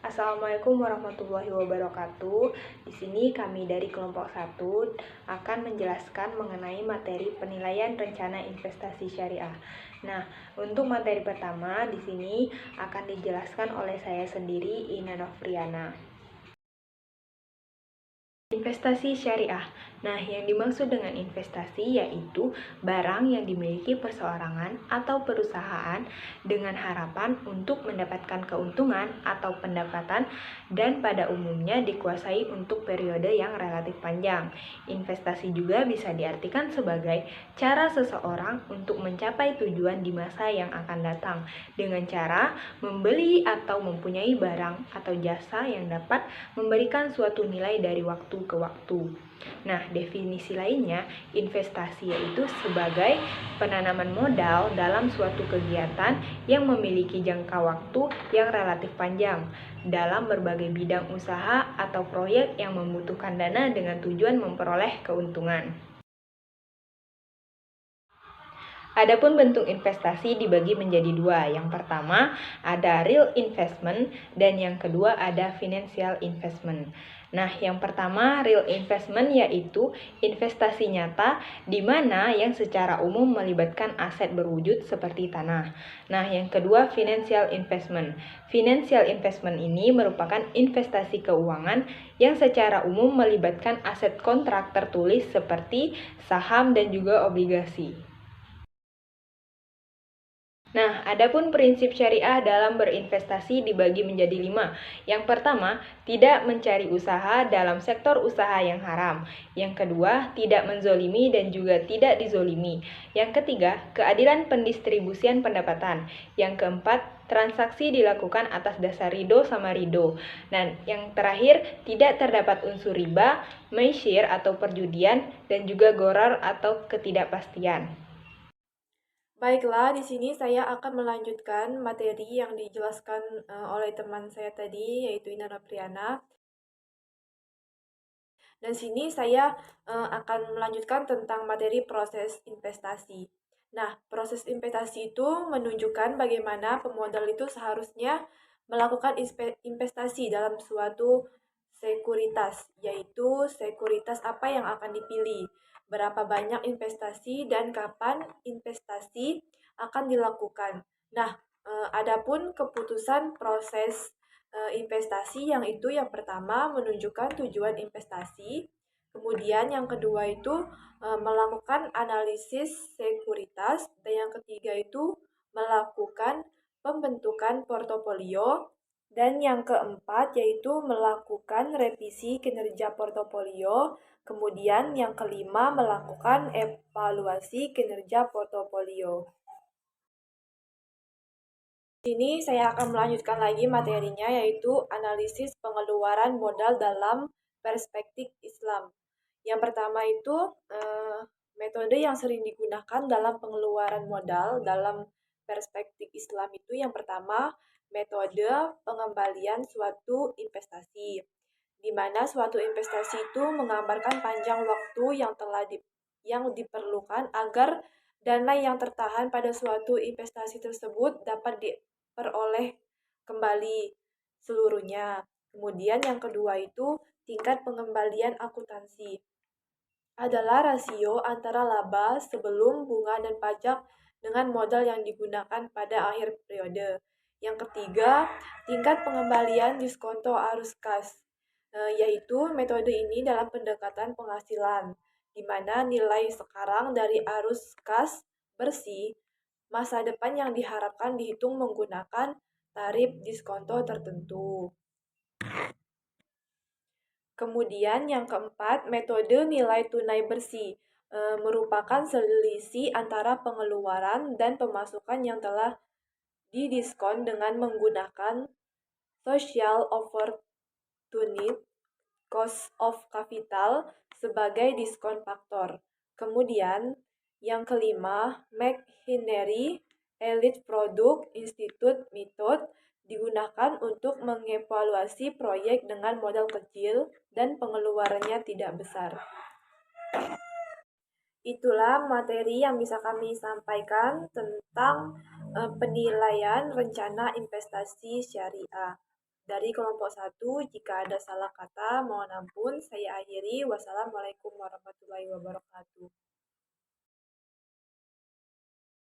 Assalamualaikum warahmatullahi wabarakatuh. Di sini kami dari kelompok 1 akan menjelaskan mengenai materi penilaian rencana investasi syariah. Nah, untuk materi pertama di sini akan dijelaskan oleh saya sendiri, Ina Novriana. Investasi syariah. Nah, yang dimaksud dengan investasi yaitu barang yang dimiliki perseorangan atau perusahaan dengan harapan untuk mendapatkan keuntungan atau pendapatan dan pada umumnya dikuasai untuk periode yang relatif panjang. Investasi juga bisa diartikan sebagai cara seseorang untuk mencapai tujuan di masa yang akan datang dengan cara membeli atau mempunyai barang atau jasa yang dapat memberikan suatu nilai dari waktu ke waktu. Nah, definisi lainnya, investasi yaitu sebagai penanaman modal dalam suatu kegiatan yang memiliki jangka waktu yang relatif panjang dalam berbagai bidang usaha atau proyek yang membutuhkan dana dengan tujuan memperoleh keuntungan. Adapun bentuk investasi dibagi menjadi dua. Yang pertama ada real investment dan yang kedua ada financial investment. Nah, yang pertama real investment yaitu investasi nyata di mana yang secara umum melibatkan aset berwujud seperti tanah. Nah, yang kedua financial investment. Financial investment ini merupakan investasi keuangan yang secara umum melibatkan aset kontrak tertulis seperti saham dan juga obligasi. Nah, adapun prinsip syariah dalam berinvestasi dibagi menjadi 5. Yang pertama, tidak mencari usaha dalam sektor usaha yang haram. Yang kedua, tidak menzolimi dan juga tidak dizolimi. Yang ketiga, keadilan pendistribusian pendapatan. Yang keempat, transaksi dilakukan atas dasar ridho sama ridho. Dan yang terakhir, tidak terdapat unsur riba, maisir atau perjudian, dan juga ghorar atau ketidakpastian. Baiklah, di sini saya akan melanjutkan materi yang dijelaskan oleh teman saya tadi, yaitu Ina Nopriana. Dan sini saya akan melanjutkan tentang materi proses investasi. Nah, proses investasi itu menunjukkan bagaimana pemodal itu seharusnya melakukan investasi dalam suatu sekuritas, yaitu sekuritas apa yang akan dipilih, berapa banyak investasi dan kapan investasi akan dilakukan. Nah, adapun keputusan proses investasi yang itu yang pertama menunjukkan tujuan investasi, kemudian yang kedua itu melakukan analisis sekuritas, dan yang ketiga itu melakukan pembentukan portofolio, dan yang keempat yaitu melakukan revisi kinerja portofolio, kemudian yang kelima melakukan evaluasi kinerja portofolio. Sini saya akan melanjutkan lagi materinya, yaitu analisis pengeluaran modal dalam perspektif Islam. Yang pertama itu metode yang sering digunakan dalam pengeluaran modal dalam perspektif Islam itu yang pertama metode pengembalian suatu investasi, di mana suatu investasi itu menggambarkan panjang waktu yang diperlukan agar dana yang tertahan pada suatu investasi tersebut dapat diperoleh kembali seluruhnya. Kemudian yang kedua itu tingkat pengembalian akuntansi, adalah rasio antara laba sebelum bunga dan pajak dengan modal yang digunakan pada akhir periode. Yang ketiga, tingkat pengembalian diskonto arus kas, yaitu metode ini dalam pendekatan penghasilan, di mana nilai sekarang dari arus kas bersih masa depan yang diharapkan dihitung menggunakan tarif diskonto tertentu. Kemudian yang keempat, metode nilai tunai bersih, merupakan selisih antara pengeluaran dan pemasukan yang telah didiskon dengan menggunakan social opportunity cost of capital sebagai diskon faktor. Kemudian yang kelima, McHenry Elite Product Institute Method digunakan untuk mengevaluasi proyek dengan modal kecil dan pengeluarannya tidak besar. Itulah materi yang bisa kami sampaikan tentang penilaian rencana investasi syariah. Dari kelompok satu, jika ada salah kata, mohon ampun. Saya akhiri. Wassalamualaikum warahmatullahi wabarakatuh.